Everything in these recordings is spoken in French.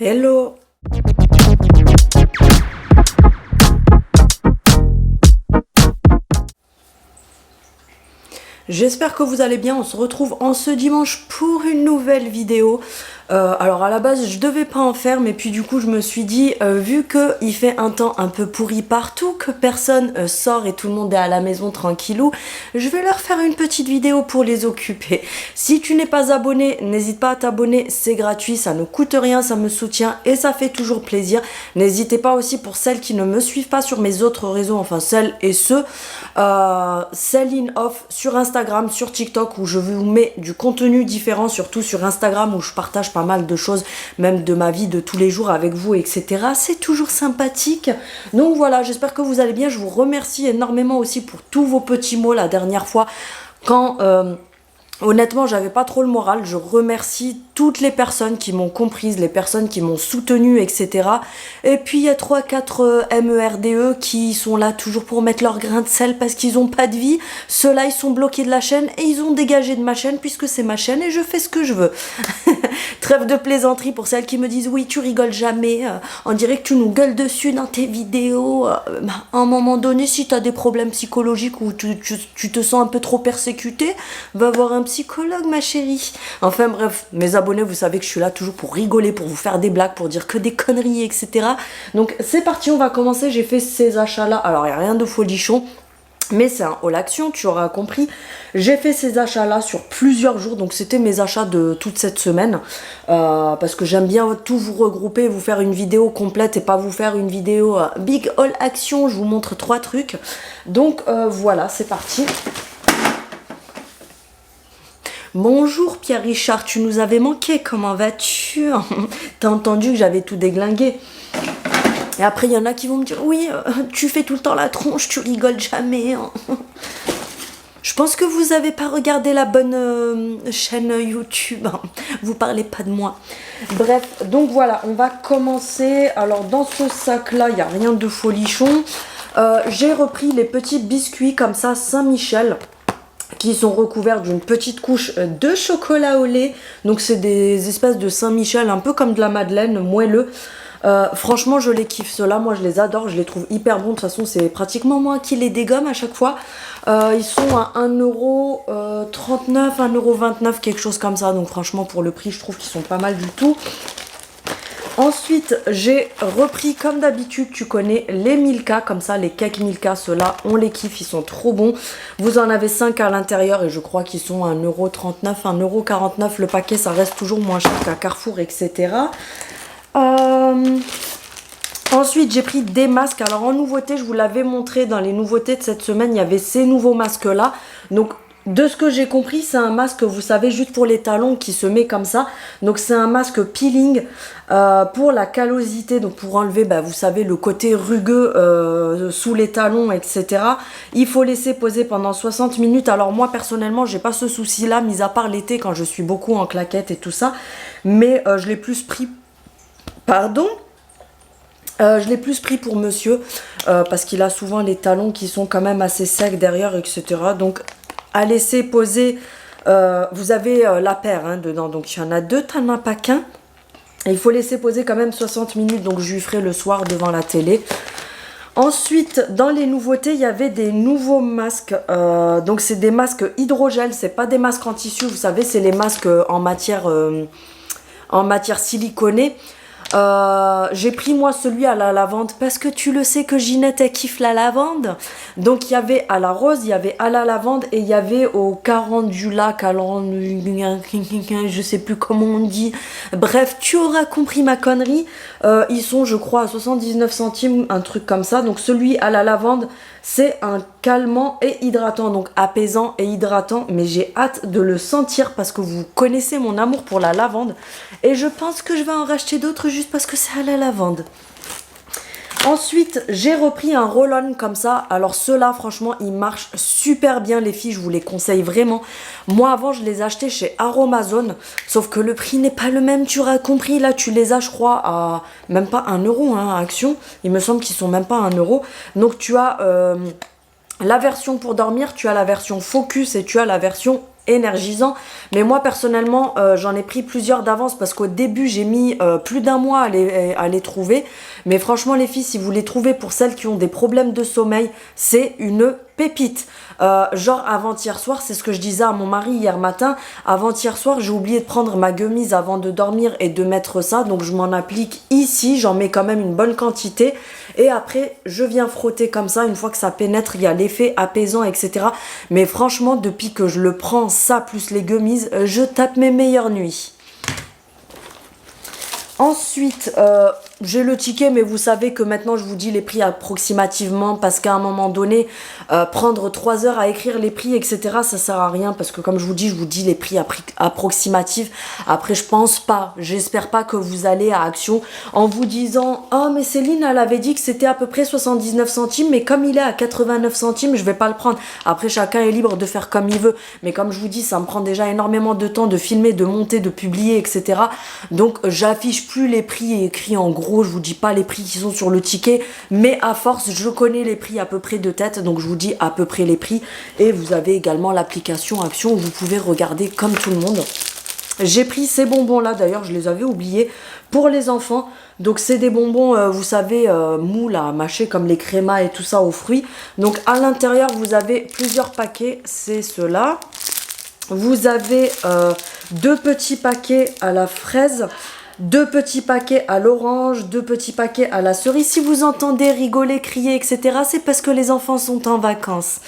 Hello! J'espère que vous allez bien, on se retrouve en ce dimanche pour une nouvelle vidéo. Alors à la base je devais pas en faire, mais puis du coup je me suis dit vu qu'il fait un temps un peu pourri partout, que personne sort et tout le monde est à la maison tranquillou, je vais leur faire une petite vidéo pour les occuper. Si tu n'es pas abonné, n'hésite pas à t'abonner, c'est gratuit, ça ne coûte rien, ça me soutient et ça fait toujours plaisir. N'hésitez pas aussi, pour celles qui ne me suivent pas sur mes autres réseaux, enfin celles et ceux, Céline Off sur Instagram, sur TikTok, où je vous mets du contenu différent, surtout sur Instagram où je partage pas mal de choses, même de ma vie de tous les jours avec vous, etc. C'est toujours sympathique. Donc voilà, j'espère que vous allez bien. Je vous remercie énormément aussi pour tous vos petits mots la dernière fois quand... honnêtement, j'avais pas trop le moral. Je remercie toutes les personnes qui m'ont comprise, les personnes qui m'ont soutenue, etc. Et puis il y a 3-4 MERDE qui sont là toujours pour mettre leur grain de sel parce qu'ils ont pas de vie. Ceux-là, ils sont bloqués de la chaîne et ils ont dégagé de ma chaîne puisque c'est ma chaîne et je fais ce que je veux. Trêve de plaisanterie pour celles qui me disent oui, tu rigoles jamais, on dirait que tu nous gueules dessus dans tes vidéos. À un moment donné, si tu as des problèmes psychologiques ou tu te sens un peu trop persécuté, va voir un psychologue, ma chérie. Enfin bref, mes abonnés, vous savez que je suis là toujours pour rigoler, pour vous faire des blagues, pour dire que des conneries, etc. Donc c'est parti, on va commencer. J'ai fait ces achats-là. Alors il n'y a rien de folichon, mais c'est un haul action, tu auras compris. J'ai fait ces achats-là sur plusieurs jours, donc c'était mes achats de toute cette semaine. Parce que j'aime bien tout vous regrouper, vous faire une vidéo complète et pas vous faire une vidéo big haul action. Je vous montre 3 trucs. Donc voilà, c'est parti. Bonjour Pierre-Richard, tu nous avais manqué, comment vas-tu? T'as entendu que j'avais tout déglingué. Et après il y en a qui vont me dire, oui, tu fais tout le temps la tronche, tu rigoles jamais. Je pense que vous avez pas regardé la bonne chaîne YouTube, vous parlez pas de moi. Bref, donc voilà, on va commencer. Alors dans ce sac là, il n'y a rien de folichon. J'ai repris les petits biscuits comme ça Saint-Michel, qui sont recouverts d'une petite couche de chocolat au lait. Donc c'est des espèces de Saint-Michel, un peu comme de la Madeleine, moelleux. Franchement je les kiffe, ceux-là, moi je les adore, je les trouve hyper bons. De toute façon c'est pratiquement moi qui les dégomme à chaque fois. Ils sont à 1,39€, 1,29€, quelque chose comme ça. Donc franchement pour le prix je trouve qu'ils sont pas mal du tout. Ensuite, j'ai repris, comme d'habitude, tu connais, les Milka, comme ça, les cakes Milka, ceux-là, on les kiffe, ils sont trop bons. Vous en avez 5 à l'intérieur et je crois qu'ils sont à 1,39€, 1,49€ le paquet, ça reste toujours moins cher qu'à Carrefour, etc. Ensuite, j'ai pris des masques. Alors, en nouveauté, je vous l'avais montré dans les nouveautés de cette semaine, il y avait ces nouveaux masques-là. Donc, de ce que j'ai compris, c'est un masque, vous savez, juste pour les talons qui se met comme ça. Donc c'est un masque peeling pour la callosité, donc pour enlever, vous savez, le côté rugueux sous les talons, etc. Il faut laisser poser pendant 60 minutes. Alors moi, personnellement, j'ai pas ce souci-là, mis à part l'été quand je suis beaucoup en claquettes et tout ça. Mais je l'ai plus pris... Pardon ? Je l'ai plus pris pour monsieur parce qu'il a souvent les talons qui sont quand même assez secs derrière, etc. Donc... à laisser poser, vous avez la paire dedans, donc il y en a 2, t'en as pas qu'un. Il faut laisser poser quand même 60 minutes, donc je lui ferai le soir devant la télé. Ensuite, dans les nouveautés, il y avait des nouveaux masques. Donc c'est des masques hydrogel, c'est pas des masques en tissu, vous savez, c'est les masques en matière siliconée. J'ai pris moi celui à la lavande parce que tu le sais que Ginette elle kiffe la lavande. Donc il y avait à la rose, il y avait à la lavande et il y avait au calendula, je sais plus comment on dit. Bref, tu auras compris ma connerie. Ils sont je crois à 79 centimes, un truc comme ça. Donc celui à la lavande, c'est un calmant et hydratant, donc apaisant et hydratant, mais j'ai hâte de le sentir parce que vous connaissez mon amour pour la lavande et je pense que je vais en racheter d'autres juste parce que c'est à la lavande. Ensuite, j'ai repris un roll-on comme ça. Alors ceux-là, franchement, ils marchent super bien, les filles. Je vous les conseille vraiment. Moi, avant, je les achetais chez Aromazone. Sauf que le prix n'est pas le même, tu auras compris. Là, tu les as, je crois, à même pas 1€ à Action. Il me semble qu'ils sont même pas 1€. Donc, tu as la version pour dormir, tu as la version focus et tu as la version énergisant. Mais moi personnellement j'en ai pris plusieurs d'avance parce qu'au début j'ai mis plus d'un mois à les trouver. Mais franchement les filles, si vous les trouvez pour celles qui ont des problèmes de sommeil, c'est une pépite. Genre avant-hier soir, c'est ce que je disais à mon mari hier matin, avant-hier soir j'ai oublié de prendre ma gummies avant de dormir et de mettre ça, donc je m'en applique ici, j'en mets quand même une bonne quantité et après je viens frotter comme ça, une fois que ça pénètre il y a l'effet apaisant, etc. Mais franchement depuis que je le prends, ça plus les gummies, je tape mes meilleures nuits. Ensuite, j'ai le ticket, mais vous savez que maintenant je vous dis les prix approximativement parce qu'à un moment donné, prendre 3 heures à écrire les prix, etc., ça sert à rien parce que comme je vous dis les prix approximatifs. Après, je pense pas, j'espère pas que vous allez à Action en vous disant « Oh, mais Céline, elle avait dit que c'était à peu près 79 centimes, mais comme il est à 89 centimes, je vais pas le prendre. » Après, chacun est libre de faire comme il veut. Mais comme je vous dis, ça me prend déjà énormément de temps de filmer, de monter, de publier, etc. Donc, j'affiche plus les prix écrits en gros, je vous dis pas les prix qui sont sur le ticket, mais à force je connais les prix à peu près de tête, donc je vous dis à peu près les prix. Et vous avez également l'application Action où vous pouvez regarder comme tout le monde. J'ai pris ces bonbons là, d'ailleurs je les avais oubliés, pour les enfants. Donc c'est des bonbons, vous savez, mous là, mâchés comme les crémas et tout ça aux fruits. Donc à l'intérieur vous avez plusieurs paquets, c'est ceux-là. Vous avez 2 petits paquets à la fraise, 2 petits paquets à l'orange, 2 petits paquets à la cerise. Si vous entendez rigoler, crier, etc., c'est parce que les enfants sont en vacances.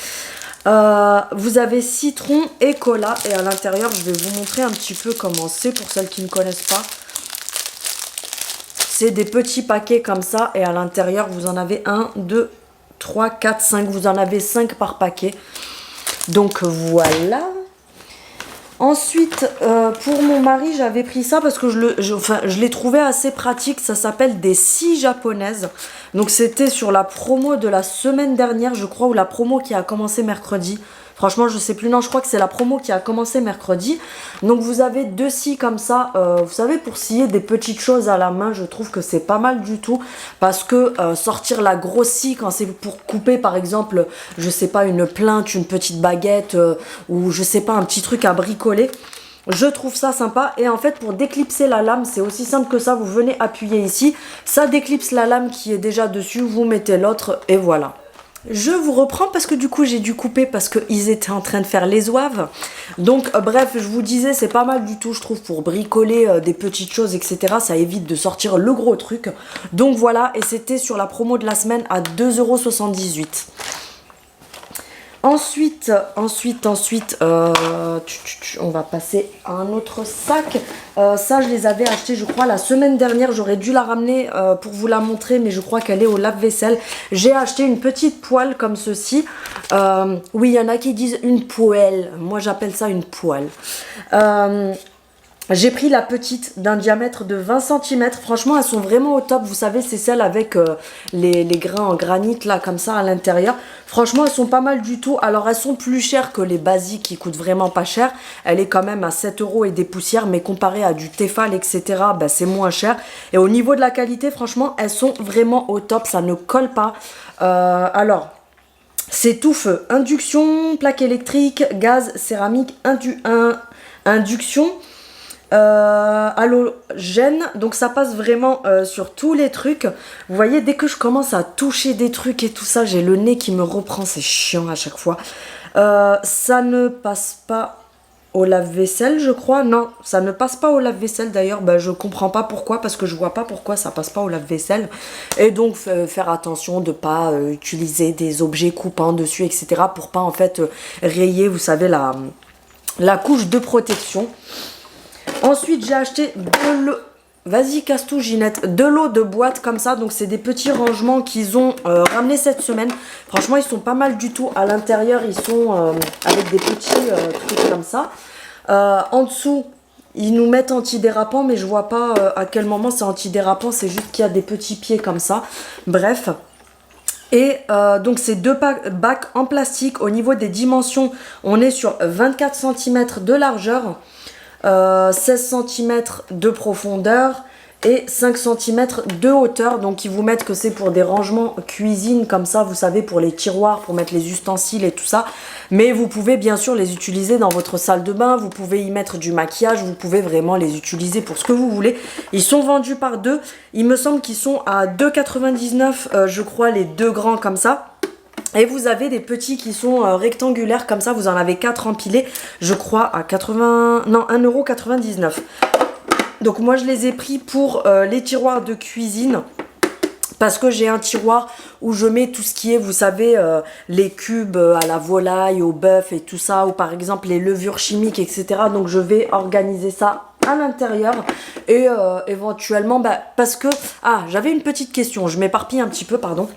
Vous avez citron et cola. Et à l'intérieur, je vais vous montrer un petit peu comment c'est pour celles qui ne connaissent pas. C'est des petits paquets comme ça. Et à l'intérieur, vous en avez 1, 2, 3, 4, 5. Vous en avez 5 par paquet. Donc voilà. Ensuite, pour mon mari, j'avais pris ça parce que je l'ai trouvé assez pratique. Ça s'appelle des scies japonaises. Donc c'était sur la promo de la semaine dernière, je crois, ou la promo qui a commencé mercredi. Franchement, je sais plus. Non, je crois que c'est la promo qui a commencé mercredi. Donc vous avez 2 scies comme ça. Vous savez, pour scier des petites choses à la main, je trouve que c'est pas mal du tout. Parce que sortir la grosse scie quand c'est pour couper, par exemple, je sais pas, une plinte, une petite baguette, ou je sais pas, un petit truc à bricoler. Je trouve ça sympa. Et en fait, pour déclipser la lame, c'est aussi simple que ça. Vous venez appuyer ici. Ça déclipse la lame qui est déjà dessus. Vous mettez l'autre et voilà. Je vous reprends parce que du coup j'ai dû couper parce qu'ils étaient en train de faire les zouaves. Donc bref, je vous disais, c'est pas mal du tout je trouve pour bricoler des petites choses, etc. Ça évite de sortir le gros truc. Donc voilà, et c'était sur la promo de la semaine à 2,78 €. Ensuite, on va passer à un autre sac. Ça, je les avais achetés, je crois, la semaine dernière. J'aurais dû la ramener pour vous la montrer, mais je crois qu'elle est au lave-vaisselle. J'ai acheté une petite poêle comme ceci. Oui, il y en a qui disent une poêle. Moi, j'appelle ça une poêle. J'ai pris la petite d'un diamètre de 20 cm. Franchement, elles sont vraiment au top. Vous savez, c'est celle avec les grains en granit, là, comme ça, à l'intérieur. Franchement, elles sont pas mal du tout. Alors, elles sont plus chères que les basiques qui coûtent vraiment pas cher. Elle est quand même à 7 € et des poussières. Mais comparé à du Tefal, etc., bah, c'est moins cher. Et au niveau de la qualité, franchement, elles sont vraiment au top. Ça ne colle pas. Alors, c'est tout feu. Induction, plaque électrique, gaz, céramique, induction. Halogène, donc ça passe vraiment sur tous les trucs. Vous voyez, dès que je commence à toucher des trucs et tout ça, j'ai le nez qui me reprend, c'est chiant à chaque fois. Ça ne passe pas au lave-vaisselle, je crois. Non, ça ne passe pas au lave-vaisselle d'ailleurs. Bah, je comprends pas pourquoi, parce que je vois pas pourquoi ça passe pas au lave-vaisselle. Et donc faire attention de pas utiliser des objets coupants dessus, etc. pour pas en fait rayer, vous savez, la couche de protection. Ensuite, j'ai acheté de l'eau. Vas-y, casse tout, Ginette. De l'eau de boîte comme ça. Donc, c'est des petits rangements qu'ils ont ramenés cette semaine. Franchement, ils sont pas mal du tout. À l'intérieur, ils sont avec des petits trucs comme ça. En dessous, ils nous mettent antidérapant. Mais je vois pas à quel moment c'est antidérapant. C'est juste qu'il y a des petits pieds comme ça. Bref. Et donc c'est 2 bacs en plastique. Au niveau des dimensions, on est sur 24 cm de largeur. 16 cm de profondeur et 5 cm de hauteur. Donc ils vous mettent que c'est pour des rangements cuisine comme ça, vous savez, pour les tiroirs, pour mettre les ustensiles et tout ça. Mais vous pouvez bien sûr les utiliser dans votre salle de bain, vous pouvez y mettre du maquillage, vous pouvez vraiment les utiliser pour ce que vous voulez. Ils sont vendus par deux, il me semble qu'ils sont à 2,99 je crois, les deux grands comme ça. Et vous avez des petits qui sont rectangulaires comme ça, vous en avez 4 empilés, je crois à 1,99 €. Donc moi je les ai pris pour les tiroirs de cuisine. Parce que j'ai un tiroir où je mets tout ce qui est, vous savez, les cubes à la volaille, au bœuf et tout ça. Ou par exemple les levures chimiques, etc. Donc je vais organiser ça à l'intérieur. Et éventuellement, parce que... Ah, j'avais une petite question. Je m'éparpille un petit peu, pardon.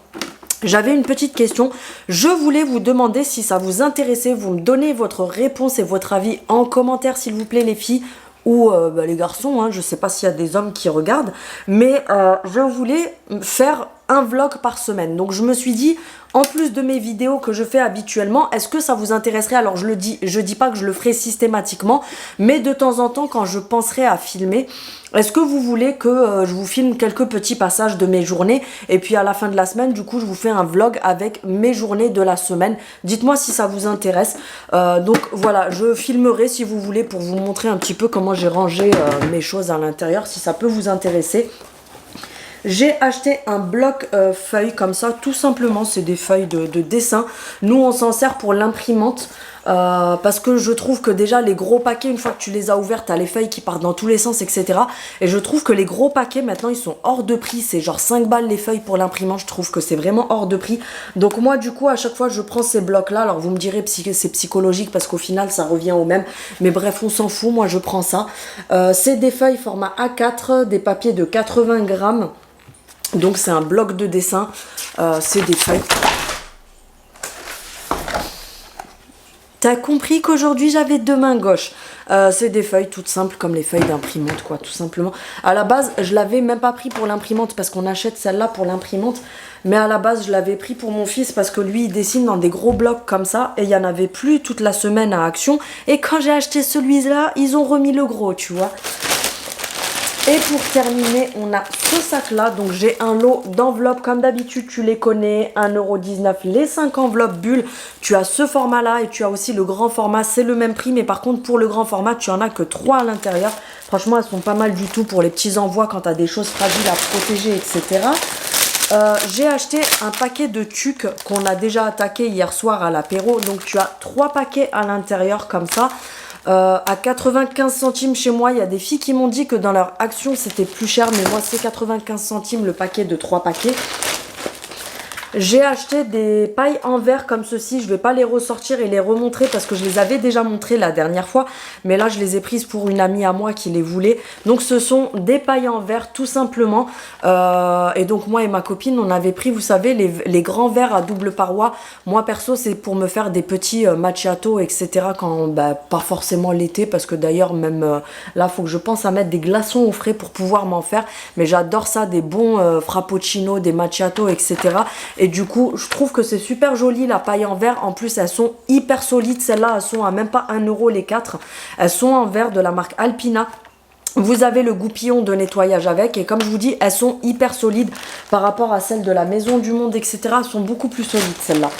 J'avais une petite question, je voulais vous demander si ça vous intéressait, vous me donnez votre réponse et votre avis en commentaire s'il vous plaît les filles ou les garçons, hein, je sais pas s'il y a des hommes qui regardent, mais je voulais faire un vlog par semaine, donc je me suis dit, en plus de mes vidéos que je fais habituellement, est-ce que ça vous intéresserait? Alors je dis pas que je le ferai systématiquement, mais de temps en temps quand je penserai à filmer, est-ce que vous voulez que je vous filme quelques petits passages de mes journées et puis à la fin de la semaine, du coup, je vous fais un vlog avec mes journées de la semaine. Dites-moi si ça vous intéresse. Donc voilà, je filmerai si vous voulez pour vous montrer un petit peu comment j'ai rangé mes choses à l'intérieur, si ça peut vous intéresser. J'ai acheté un bloc feuille comme ça, tout simplement, c'est des feuilles de dessin. Nous, on s'en sert pour l'imprimante. Parce que je trouve que déjà les gros paquets, une fois que tu les as ouverts, t'as les feuilles qui partent dans tous les sens, etc. Et je trouve que les gros paquets maintenant ils sont hors de prix, c'est genre 5 balles les feuilles pour l'imprimante, je trouve que c'est vraiment hors de prix. Donc moi du coup à chaque fois je prends ces blocs là, alors vous me direz que c'est psychologique parce qu'au final ça revient au même, mais bref on s'en fout, moi je prends ça. C'est des feuilles format A4, des papiers de 80 grammes, donc c'est un bloc de dessin, c'est des feuilles. T'as compris qu'aujourd'hui j'avais deux mains gauches. C'est des feuilles toutes simples comme les feuilles d'imprimante quoi, tout simplement. À la base je l'avais même pas pris pour l'imprimante parce qu'on achète celle-là pour l'imprimante. Mais à la base je l'avais pris pour mon fils parce que lui il dessine dans des gros blocs comme ça. Et il n'y en avait plus toute la semaine à Action. Et quand j'ai acheté celui-là, ils ont remis le gros, tu vois. Et pour terminer, on a ce sac-là. Donc, j'ai un lot d'enveloppes. Comme d'habitude, tu les connais. 1,19 € les 5 enveloppes bulles. Tu as ce format-là et tu as aussi le grand format. C'est le même prix. Mais par contre, pour le grand format, tu en as que 3 à l'intérieur. Franchement, elles sont pas mal du tout pour les petits envois quand tu as des choses fragiles à protéger, etc. J'ai acheté un paquet de tucs qu'on a déjà attaqué hier soir à l'apéro. Donc, tu as 3 paquets à l'intérieur comme ça. À 95 centimes chez moi, il y a des filles qui m'ont dit que dans leur Action c'était plus cher, mais moi c'est 95 centimes le paquet de 3 paquets. J'ai acheté des pailles en verre comme ceci, je vais pas les ressortir et les remontrer parce que je les avais déjà montrées la dernière fois, mais là je les ai prises pour une amie à moi qui les voulait. Donc ce sont des pailles en verre tout simplement, et donc moi et ma copine on avait pris, vous savez, les grands verres à double paroi. Moi perso c'est pour me faire des petits macchiato, etc. quand, pas forcément l'été, parce que d'ailleurs même là faut que je pense à mettre des glaçons au frais pour pouvoir m'en faire, mais j'adore ça, des bons frappuccino, des macchiato, etc. Et du coup, je trouve que c'est super joli la paille en verre. En plus, elles sont hyper solides. Celles-là, elles sont à même pas 1 € les 4. Elles sont en verre de la marque Alpina. Vous avez le goupillon de nettoyage avec. Et comme je vous dis, elles sont hyper solides par rapport à celles de la Maison du Monde, etc. Elles sont beaucoup plus solides, celles-là.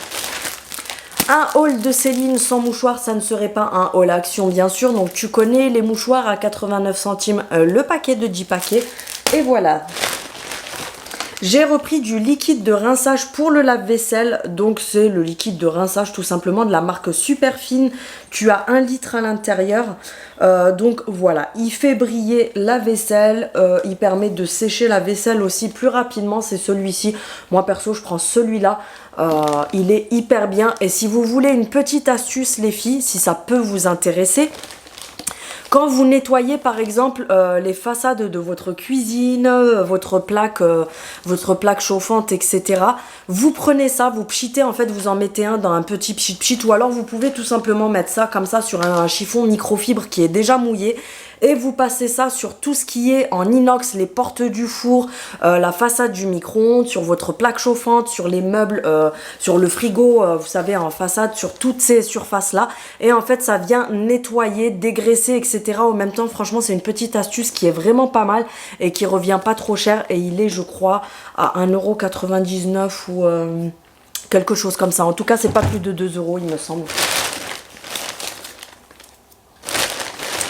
Un haul de Céline sans mouchoir, ça ne serait pas un haul Action, bien sûr. Donc, tu connais les mouchoirs à 89 centimes, le paquet de 10 paquets. Et voilà. J'ai repris du liquide de rinçage pour le lave-vaisselle. Donc c'est le liquide de rinçage tout simplement de la marque Superfine. Tu as 1 litre à l'intérieur. Donc voilà, il fait briller la vaisselle. Il permet de sécher la vaisselle aussi plus rapidement. C'est celui-ci. Moi perso je prends celui-là. Il est hyper bien. Et si vous voulez une petite astuce les filles, si ça peut vous intéresser, quand vous nettoyez par exemple les façades de votre cuisine, votre plaque chauffante, etc. Vous prenez ça, vous pchitez, en fait vous en mettez un dans un petit pchit ou alors vous pouvez tout simplement mettre ça comme ça sur un chiffon microfibre qui est déjà mouillé. et vous passez ça sur tout ce qui est en inox, les portes du four, la façade du micro-ondes, sur votre plaque chauffante, sur les meubles, sur le frigo, vous savez, en façade, sur toutes ces surfaces-là. Et en fait, ça vient nettoyer, dégraisser, etc. Au même temps, franchement, c'est une petite astuce qui est vraiment pas mal et qui revient pas trop cher. Et il est, je crois, à 1,99 € ou quelque chose comme ça. En tout cas, c'est pas plus de 2 €, il me semble.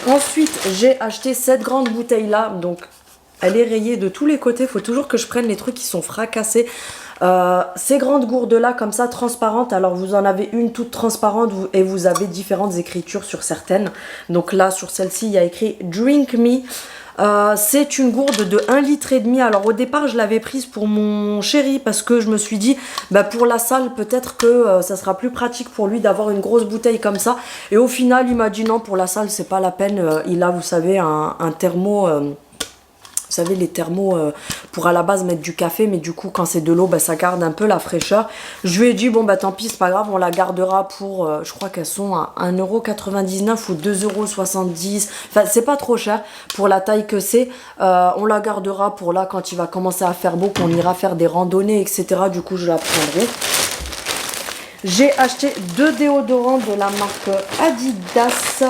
Ensuite, j'ai acheté cette grande bouteille-là. Donc, elle est rayée de tous les côtés. Il faut toujours que je prenne les trucs qui sont fracassés. Ces grandes gourdes-là, comme ça, transparentes. Alors, vous en avez une toute transparente et vous avez différentes écritures sur certaines. Donc là, sur celle-ci, il y a écrit « Drink Me ». C'est une gourde de 1,5 litre. Alors au départ je l'avais prise pour mon chéri parce que je me suis dit bah, pour la salle peut-être que ça sera plus pratique pour lui d'avoir une grosse bouteille comme ça, et au final il m'a dit non, pour la salle c'est pas la peine. Il a, vous savez, un thermo, vous savez, les thermos pour à la base mettre du café, mais du coup quand c'est de l'eau, bah, ça garde un peu la fraîcheur. Je lui ai dit bon bah tant pis, c'est pas grave, on la gardera pour, je crois qu'elles sont à 1,99 € ou 2,70 €. Enfin c'est pas trop cher pour la taille que c'est. On la gardera pour là quand il va commencer à faire beau, qu'on ira faire des randonnées, etc. Du coup je la prendrai. J'ai acheté 2 déodorants de la marque Adidas.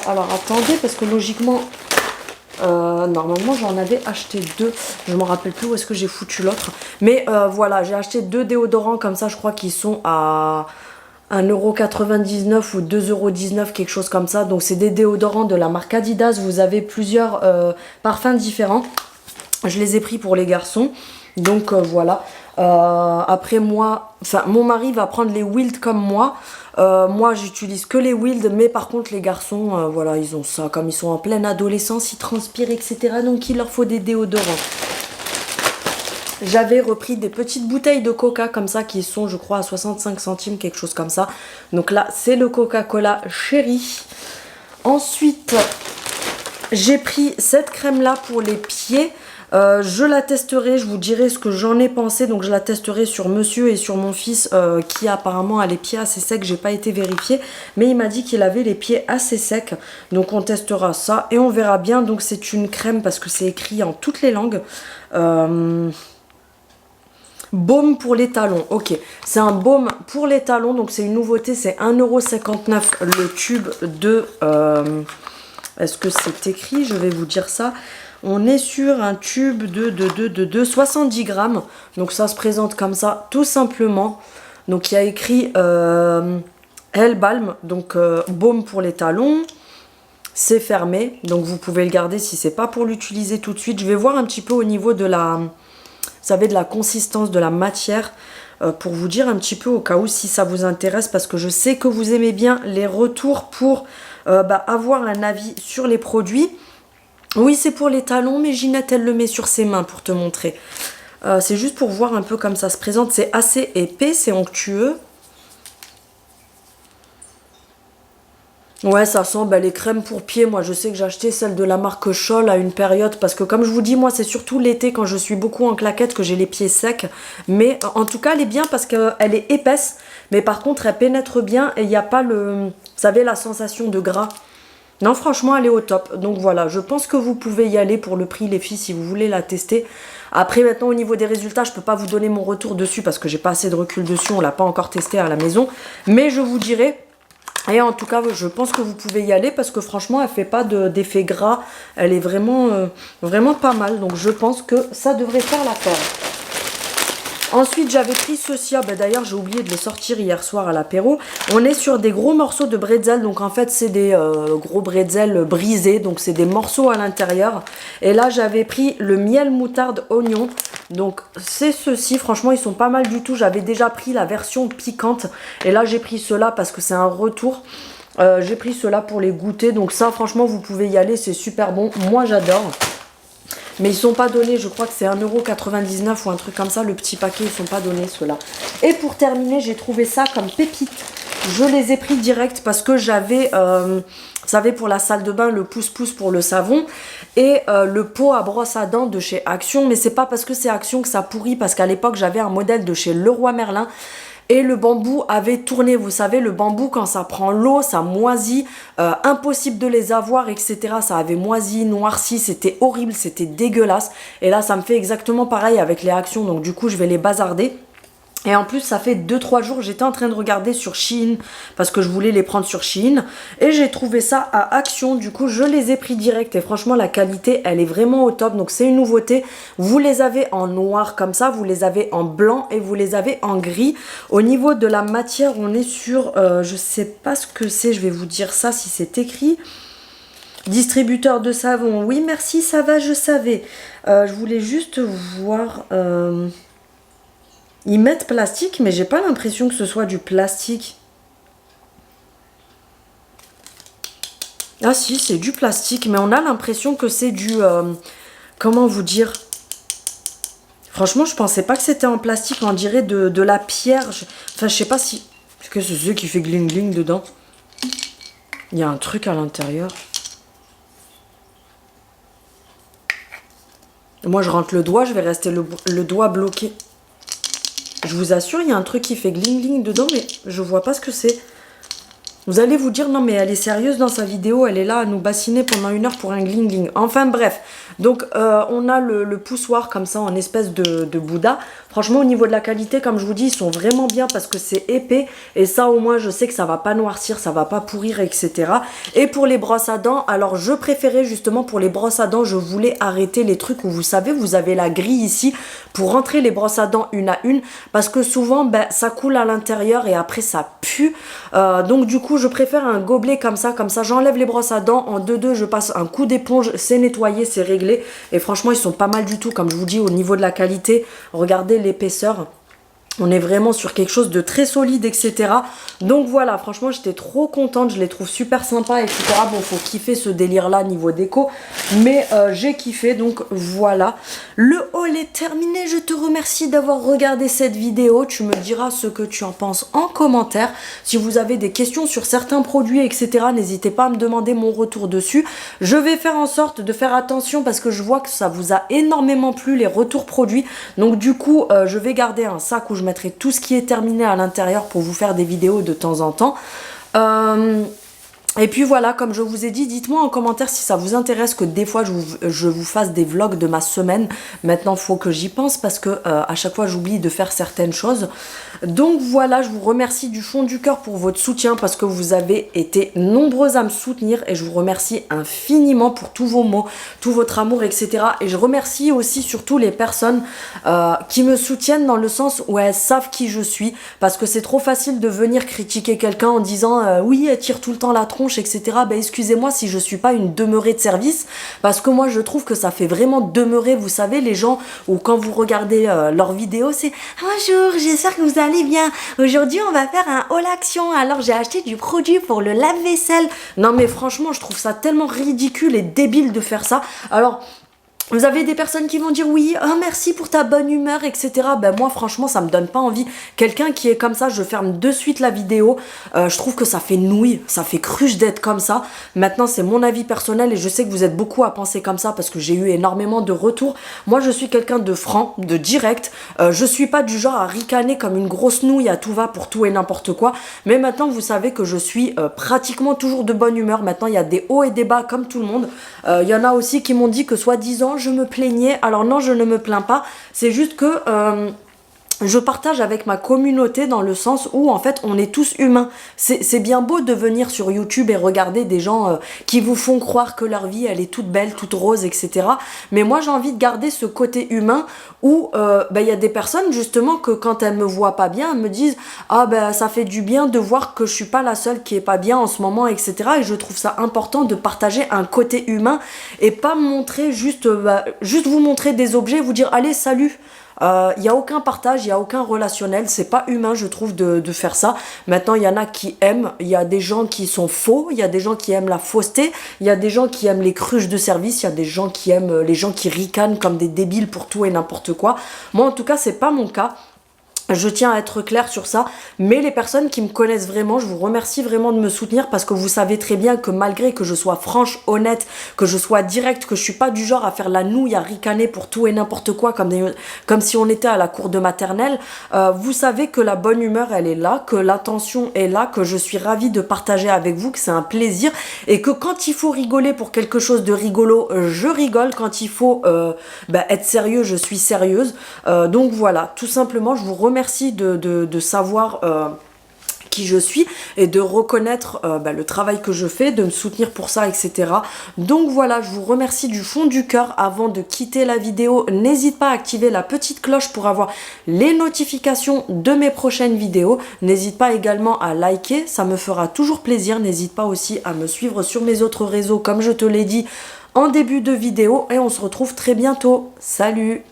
Alors attendez, parce que logiquement... normalement j'en avais acheté 2, je me rappelle plus où est-ce que j'ai foutu l'autre, mais voilà, j'ai acheté 2 déodorants comme ça, je crois qu'ils sont à 1,99 € ou 2,19 €, quelque chose comme ça. Donc c'est des déodorants de la marque Adidas. Vous avez plusieurs parfums différents, je les ai pris pour les garçons, donc voilà. Après moi, enfin mon mari va prendre les Wild comme moi. Moi j'utilise que les Wild, mais par contre les garçons, voilà, ils ont ça, comme ils sont en pleine adolescence, ils transpirent, etc. Donc il leur faut des déodorants. J'avais repris des petites bouteilles de coca comme ça qui sont, je crois, à 65 centimes, quelque chose comme ça. Donc là c'est le Coca-Cola Cherry. Ensuite j'ai pris cette crème là pour les pieds. Je la testerai, je vous dirai ce que j'en ai pensé. Donc je la testerai sur monsieur et sur mon fils qui apparemment a les pieds assez secs. J'ai pas été vérifier, mais il m'a dit qu'il avait les pieds assez secs. Donc on testera ça et on verra bien. Donc c'est une crème parce que c'est écrit en toutes les langues. Baume pour les talons, ok, c'est un baume pour les talons, donc c'est une nouveauté, c'est 1,59 € le tube de... est-ce que c'est écrit? Je vais vous dire ça. On est sur un tube de 70 grammes. Donc ça se présente comme ça, tout simplement. Donc il y a écrit Balm, donc baume pour les talons. C'est fermé, donc vous pouvez le garder si c'est pas pour l'utiliser tout de suite. Je vais voir un petit peu au niveau de la, vous savez, de la consistance de la matière. Pour vous dire un petit peu au cas où si ça vous intéresse, parce que je sais que vous aimez bien les retours pour avoir un avis sur les produits. Oui, c'est pour les talons, mais Ginette, elle le met sur ses mains pour te montrer. C'est juste pour voir un peu comme ça se présente. C'est assez épais, c'est onctueux. Ouais, ça sent les crèmes pour pieds. Moi, je sais que j'ai acheté celle de la marque Scholl à une période. Parce que comme je vous dis, moi, c'est surtout l'été quand je suis beaucoup en claquettes que j'ai les pieds secs. Mais en tout cas, elle est bien parce qu'elle est épaisse. Mais par contre, elle pénètre bien et il n'y a pas le... Vous savez, la sensation de gras. Non, franchement, elle est au top. Donc voilà, je pense que vous pouvez y aller pour le prix, les filles, si vous voulez la tester. Après, maintenant, au niveau des résultats, je ne peux pas vous donner mon retour dessus parce que j'ai pas assez de recul dessus. On ne l'a pas encore testé à la maison. Mais je vous dirai. Et en tout cas, je pense que vous pouvez y aller parce que franchement, elle ne fait pas d'effet gras. Elle est vraiment, vraiment pas mal. Donc je pense que ça devrait faire l'affaire. Ensuite, j'avais pris ceci. D'ailleurs, j'ai oublié de les sortir hier soir à l'apéro. On est sur des gros morceaux de bretzel. Donc, en fait, c'est des gros bretzel brisés. Donc, c'est des morceaux à l'intérieur. Et là, j'avais pris le miel moutarde oignon. Donc, c'est ceci. Franchement, ils sont pas mal du tout. J'avais déjà pris la version piquante. Et là, j'ai pris ceux-là parce que c'est un retour. J'ai pris ceux-là pour les goûter. Donc, ça, franchement, vous pouvez y aller. C'est super bon. Moi, j'adore. Mais ils sont pas donnés, je crois que c'est 1,99 € ou un truc comme ça, le petit paquet, ils sont pas donnés ceux-là. Et pour terminer, j'ai trouvé ça comme pépite. Je les ai pris direct parce que j'avais, vous savez, pour la salle de bain, le pouce-pouce pour le savon et le pot à brosse à dents de chez Action. Mais c'est pas parce que c'est Action que ça pourrit, parce qu'à l'époque, j'avais un modèle de chez Leroy Merlin. et le bambou avait tourné. Vous savez, le bambou, quand ça prend l'eau, ça moisit, impossible de les avoir, etc. Ça avait moisi, noirci, c'était horrible, c'était dégueulasse. Et là, ça me fait exactement pareil avec les réactions, donc du coup, je vais les bazarder. Et en plus, ça fait 2-3 jours, j'étais en train de regarder sur Shein, parce que je voulais les prendre sur Shein, et j'ai trouvé ça à Action, du coup je les ai pris direct, et franchement la qualité, elle est vraiment au top, donc c'est une nouveauté. Vous les avez en noir comme ça, vous les avez en blanc, et vous les avez en gris. Au niveau de la matière, on est sur, je sais pas ce que c'est, je vais vous dire ça si c'est écrit. Distributeur de savon, oui merci, ça va, je savais. Je voulais juste voir... Ils mettent plastique, mais j'ai pas l'impression que ce soit du plastique. Ah si, c'est du plastique, mais on a l'impression que c'est du... comment vous dire? Franchement, je pensais pas que c'était en plastique, on dirait de la pierre. Enfin, je sais pas si... Est-ce que c'est ce qui fait gling gling dedans? Il y a un truc à l'intérieur. Moi, je rentre le doigt, je vais rester le doigt bloqué. Je vous assure, il y a un truc qui fait gling gling dedans, mais je vois pas ce que c'est. Vous allez vous dire, non mais elle est sérieuse dans sa vidéo, elle est là à nous bassiner pendant 1 heure pour un gling gling. Enfin bref, donc on a le poussoir comme ça en espèce de Bouddha. Franchement au niveau de la qualité, comme je vous dis, ils sont vraiment bien parce que c'est épais. Et ça au moins je sais que ça va pas noircir, ça va pas pourrir, etc. Et pour les brosses à dents, alors je préférais justement pour les brosses à dents, je voulais arrêter les trucs où vous savez, vous avez la grille ici pour rentrer les brosses à dents une à une. Parce que souvent, ben, ça coule à l'intérieur et après ça pue. Donc du coup, je préfère un gobelet comme ça j'enlève les brosses à dents, en 2-2 je passe un coup d'éponge, c'est nettoyé, c'est réglé, et franchement ils sont pas mal du tout, comme je vous dis au niveau de la qualité, regardez l'épaisseur. On est vraiment sur quelque chose de très solide, etc. Donc voilà, franchement, j'étais trop contente. Je les trouve super sympas, etc. Bon, faut kiffer ce délire-là niveau déco. Mais j'ai kiffé, donc voilà. Le haul est terminé. Je te remercie d'avoir regardé cette vidéo. Tu me diras ce que tu en penses en commentaire. Si vous avez des questions sur certains produits, etc., n'hésitez pas à me demander mon retour dessus. Je vais faire en sorte de faire attention parce que je vois que ça vous a énormément plu, les retours produits. Donc du coup, je vais garder un sac où je mettrai tout ce qui est terminé à l'intérieur pour vous faire des vidéos de temps en temps. Et puis voilà, comme je vous ai dit, dites-moi en commentaire si ça vous intéresse que des fois je vous fasse des vlogs de ma semaine. Maintenant, il faut que j'y pense parce que à chaque fois j'oublie de faire certaines choses. Donc voilà, je vous remercie du fond du cœur pour votre soutien parce que vous avez été nombreux à me soutenir et je vous remercie infiniment pour tous vos mots, tout votre amour, etc. Et je remercie aussi surtout les personnes qui me soutiennent dans le sens où elles savent qui je suis, parce que c'est trop facile de venir critiquer quelqu'un en disant oui, elle tire tout le temps la tronche, etc. Ben excusez-moi si je suis pas une demeurée de service, parce que moi je trouve que ça fait vraiment demeurer, vous savez, les gens où quand vous regardez leurs vidéos, c'est bonjour, j'espère que vous allez bien. Aujourd'hui on va faire un haul action, alors j'ai acheté du produit pour le lave-vaisselle. Non mais franchement je trouve ça tellement ridicule et débile de faire ça. Alors vous avez des personnes qui vont dire oui, oh merci pour ta bonne humeur, etc. Ben moi franchement ça me donne pas envie. Quelqu'un qui est comme ça, je ferme de suite la vidéo. Je trouve que ça fait nouille, ça fait cruche d'être comme ça. Maintenant c'est mon avis personnel et je sais que vous êtes beaucoup à penser comme ça parce que j'ai eu énormément de retours. Moi je suis quelqu'un de franc, de direct. Je suis pas du genre à ricaner comme une grosse nouille à tout va pour tout et n'importe quoi. Mais maintenant vous savez que je suis pratiquement toujours de bonne humeur. Maintenant il y a des hauts et des bas comme tout le monde. Il y en a aussi qui m'ont dit que soi-disant je me plaignais. Alors non, je ne me plains pas, c'est juste que je partage avec ma communauté dans le sens où en fait on est tous humains. C'est bien beau de venir sur YouTube et regarder des gens qui vous font croire que leur vie elle est toute belle, toute rose, etc. Mais moi j'ai envie de garder ce côté humain où y a des personnes justement que quand elles me voient pas bien, elles me disent ah ben ça fait du bien de voir que je suis pas la seule qui est pas bien en ce moment, etc. Et je trouve ça important de partager un côté humain et pas me montrer juste vous montrer des objets, vous dire allez salut. Il n'y a aucun partage, il n'y a aucun relationnel, c'est pas humain je trouve de faire ça. Maintenant il y en a qui aiment, il y a des gens qui sont faux, il y a des gens qui aiment la fausseté, il y a des gens qui aiment les cruches de service, il y a des gens qui aiment les gens qui ricanent comme des débiles pour tout et n'importe quoi. Moi en tout cas c'est pas mon cas. Je tiens à être claire sur ça, mais les personnes qui me connaissent vraiment, je vous remercie vraiment de me soutenir parce que vous savez très bien que malgré que je sois franche, honnête, que je sois directe, que je suis pas du genre à faire la nouille, à ricaner pour tout et n'importe quoi comme si on était à la cour de maternelle, vous savez que la bonne humeur elle est là, que l'attention est là, que je suis ravie de partager avec vous, que c'est un plaisir et que quand il faut rigoler pour quelque chose de rigolo, je rigole, quand il faut être sérieux, je suis sérieuse. Donc voilà, tout simplement, je vous remercie de savoir qui je suis et de reconnaître le travail que je fais, de me soutenir pour ça, etc. Donc voilà, je vous remercie du fond du cœur. Avant de quitter la vidéo, n'hésite pas à activer la petite cloche pour avoir les notifications de mes prochaines vidéos. N'hésite pas également à liker, ça me fera toujours plaisir. N'hésite pas aussi à me suivre sur mes autres réseaux, comme je te l'ai dit en début de vidéo. Et on se retrouve très bientôt. Salut!